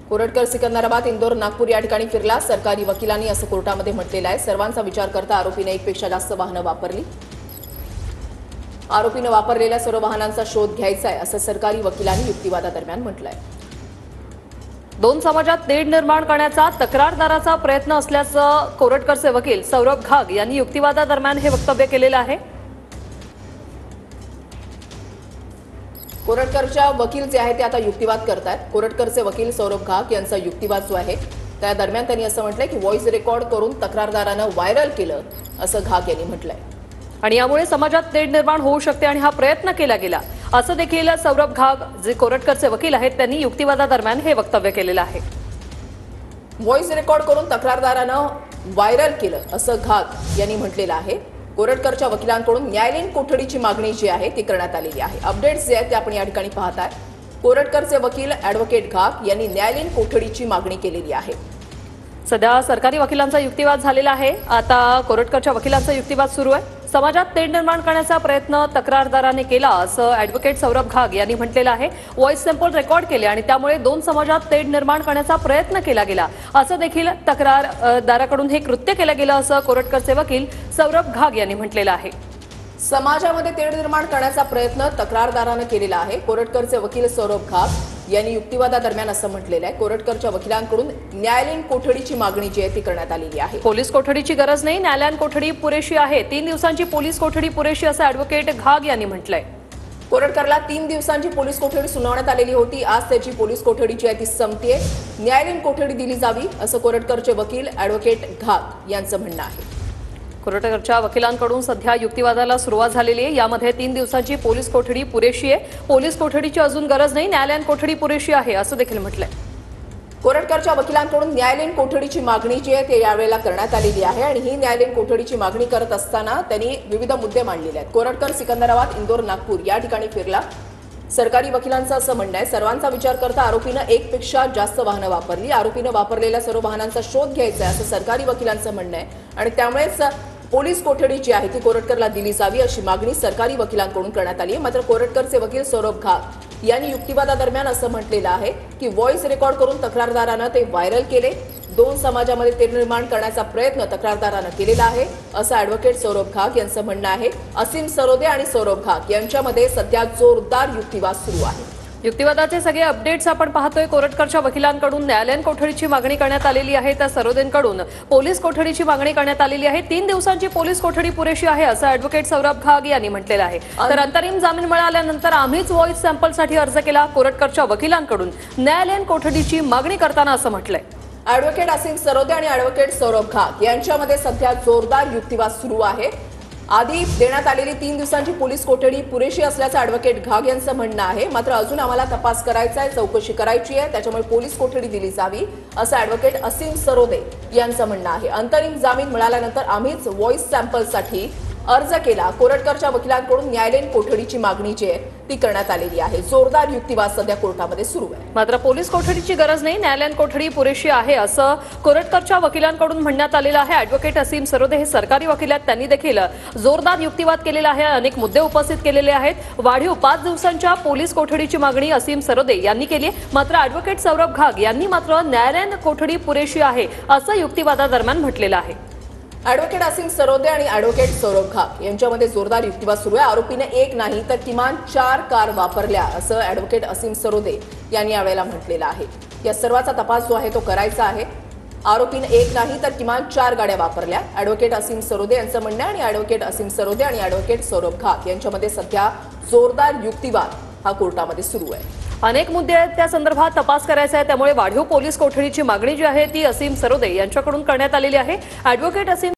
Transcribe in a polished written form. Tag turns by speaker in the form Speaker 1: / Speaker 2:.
Speaker 1: कोरटकर सिकंदराबाद, इंदोर, नागपूर या ठिकाणी फिरला। सरकारी वकिलांनी असं कोर्टामध्ये म्हटलेलं आहे। सर्वांचा विचार करता आरोपीने एकपेक्षा जास्त वाहनं वापरली। आरोपीने वापरलेल्या सर्व वाहनांचा शोध घ्यायचा आहे असं सरकारी वकिलांनी युक्तिवादादरम्यान म्हटलंय।
Speaker 2: दोन समाजात तेढ निर्माण करण्याचा तक्रारदाराचा प्रयत्न असल्याचं कोरटकरचे वकील सौरभ घाग यांनी युक्तिवादादरम्यान हे वक्तव्य केलेलं आहे।
Speaker 1: कोरटकरच्या वकील जे आहेत ते आता युक्तिवाद करतायत। कोरटकरचे वकील सौरभ घाग यांचा युक्तिवाद जो आहे त्या दरम्यान त्यांनी असं म्हटलंय की व्हॉइस रेकॉर्ड करून तक्रारदारानं व्हायरल केलं असं घाग यांनी म्हटलंय
Speaker 2: आणि यामुळे समाजात तेढ निर्माण होऊ शकते आणि हा प्रयत्न केला गेला असं देखील सौरभ घाग जे कोरटकरचे वकील आहेत त्यांनी युक्तिवादादरम्यान हे वक्तव्य केलेलं आहे।
Speaker 1: व्हॉइस रेकॉर्ड करून तक्रारदारानं व्हायरल केलं असं घाग यांनी म्हटलेलं आहे। कोरटकरच्या वकिलांकडून न्यायालयीन कोठडीची मागणी जी आहे ती करण्यात आलेली आहे। अपडेट्स जे आहेत ते आपण या ठिकाणी पाहताय। कोरटकरचे वकील ॲडव्होकेट घाग यांनी न्यायालयीन कोठडीची मागणी केलेली आहे।
Speaker 2: सध्या सरकारी वकिलांचा युक्तिवाद झालेला आहे। आता कोरटकरच्या वकिलांचा युक्तिवाद सुरू आहे। समाजात तेढ निर्माण करण्याचा प्रयत्न तक्रारदाराने केला असं ॲडव्होकेट सौरभ घाग यांनी म्हटलेलं आहे। व्हॉइस सॅम्पल रेकॉर्ड केले आणि त्यामुळे दोन समाजात तेढ निर्माण करण्याचा प्रयत्न केला गेला असं देखील तक्रारदाराकडून हे कृत्य केलं गेलं असं कोरटकरचे वकील सौरभ घाग यांनी म्हटलेलं आहे।
Speaker 1: समाजामध्ये तेढ निर्माण करण्याचा प्रयत्न तक्रारदाराने केलेला आहे। कोरटकरचे वकील सौरभ घाग यांनी युक्तिवादादरम्यान असं म्हटलेलं आहे। कोरटकरच्या वकिलांकडून न्यायालयीन कोठडीची मागणी जी आहे ती करण्यात आलेली आहे।
Speaker 2: पोलीस कोठडीची गरज नाही, न्यायालयीन कोठडी पुरेशी आहे। 3 दिवसांची पोलीस कोठडी पुरेशी असं ॲडव्होकेट घाग यांनी म्हटलंय।
Speaker 1: कोरटकरला 3 दिवसांची पोलीस कोठडी सुनावण्यात आलेली होती। आज त्याची पोलीस कोठडी जी आहे ती संपतेय। न्यायालयीन कोठडी दिली जावी असं कोरटकरचे वकील ॲडव्होकेट घाग यांचं म्हणणं आहे।
Speaker 2: कोरटकरच्या वकिलांकडून सध्या युक्तिवादाला सुरुवात झालेली आहे। यामध्ये 3 दिवसांची पोलीस कोठडी पुरेशी आहे। पोलीस कोठडीची अजून गरज नाही, न्यायालयीन कोठडी पुरेशी आहे असं देखील म्हटलंय।
Speaker 1: कोरटकरच्या वकिलांकडून न्यायालयीन कोठडीची मागणी जी आहे ते यावेळेला करण्यात आलेली आहे आणि ही न्यायालयीन कोठडीची मागणी करत असताना त्यांनी विविध मुद्दे मांडलेले आहेत। कोरटकर सिकंदराबाद, इंदोर, नागपूर या ठिकाणी फिरला। सरकारी वकिलांचं असं म्हणणं आहे सर्वांचा विचार करता आरोपीनं एकपेक्षा जास्त वाहनं वापरली। आरोपीनं वापरलेल्या सर्व वाहनांचा शोध घ्यायचा आहे असं सरकारी वकिलांचं म्हणणं आहे आणि त्यामुळेच पोलीस कोठडी जी आहे ती कोरटकरला दिली जावी अशी मागणी सरकारी वकिलांकडून करण्यात आली आहे। मात्र कोरटकरचे वकील सौरभ घाग यांनी युक्तिवादादरम्यान असं म्हटलेलं आहे की व्हॉइस रेकॉर्ड करून तक्रारदारानं ते व्हायरल केले। दोन समाजामध्ये तेढ निर्माण करण्याचा प्रयत्न तक्रारदारानं केलेला आहे असं ॲडव्होकेट सौरभ घाग यांचं म्हणणं आहे। असीम सरोदे आणि सौरभ घाग यांच्यामध्ये सध्या जोरदार युक्तिवाद सुरू आहे।
Speaker 2: युक्तिवादाचे सगळे अपडेट्स आपण पाहतोय। कोरटकरच्या वकिलांकडून न्यायालयीन कोठडीची मागणी करण्यात आलेली आहे, तर सरोदेंकडून पोलीस कोठडीची मागणी करण्यात आलेली आहे। 3 दिवसांची पोलीस कोठडी पुरेशी आहे असं ॲडव्होकेट सौरभ घाग यांनी म्हटलेलं आहे। तर अंतरिम जामीन मिळाल्यानंतर आम्हीच व्हॉइस सॅम्पलसाठी अर्ज केला। कोरटकरच्या वकिलांकडून न्यायालयीन कोठडीची मागणी करताना असं म्हटलंय।
Speaker 1: ॲडव्होकेट असीम सरोदे आणि ॲडव्होकेट सौरभ घाग यांच्यामध्ये सध्या जोरदार युक्तिवाद सुरू आहे। आधी देण्यात आलेली 3 दिवसांची पोलीस कोठडी पुरेशी असल्याचं ॲडव्होकेट घाग यांचं म्हणणं आहे। मात्र अजून आम्हाला तपास करायचा आहे, चौकशी करायची आहे, त्याच्यामुळे पोलीस कोठडी दिली जावी असं ॲडव्होकेट असीम सरोदे यांचं म्हणणं आहे। अंतरिम जामीन मिळाल्यानंतर आम्हीच व्हॉइस सॅम्पलसाठी अर्ज केला। कोरटकरच्या वकिलांकडून न्यायालयीन कोठडीची मागणी जी आहे ती करण्यात आलेली आहे। जोरदार युक्तिवाद सध्या कोर्टामध्ये सुरू आहे।
Speaker 2: मात्र पोलीस कोठडीची गरज नाही, न्यायालयीन कोठडी पुरेशी आहे असं कोरटकरच्या वकिलांकडून म्हणण्यात आलेलं आहे। ॲडव्होकेट असीम सरोदे हे सरकारी वकील आहेत, त्यांनी देखील जोरदार युक्तिवाद केलेला आहे। अनेक मुद्दे उपस्थित केलेले आहेत। वाढीव 5 दिवसांच्या पोलीस कोठडीची मागणी असीम सरोदे यांनी केली आहे। मात्र ॲडव्होकेट सौरभ घाग यांनी मात्र न्यायालयीन कोठडी पुरेशी आहे असं युक्तिवादादरम्यान म्हटलेलं आहे।
Speaker 1: ॲडव्होकेट असीम सरोदे आणि ॲडव्होकेट सौरभ घाग यांच्यामध्ये जोरदार युक्तिवाद सुरू आहे। आरोपीने एक नाही तर किमान 4 कार वापरल्या असं ॲडव्होकेट असीम सरोदे यांनी यावेळेला म्हटलेलं आहे। या सर्वाचा तपास जो आहे तो करायचा आहे। आरोपीने एक नाही तर किमान 4 गाड्या वापरल्या ॲडव्होकेट असीम सरोदे यांचं म्हणणं आहे आणि ॲडव्होकेट असीम सरोदे आणि ॲडव्होकेट सौरभ घाग यांच्यामध्ये सध्या जोरदार युक्तिवाद हा कोर्टामध्ये सुरू आहे।
Speaker 2: अनेक मुद्दे आहेत, त्या संदर्भात तपास करायचा आहे, त्यामुळे वाढीव पोलीस कोठडीची मागणी जी आहे ती असीम सरोदे यांच्याकडून करण्यात आलेली आहे। ॲडव्होकेट असीम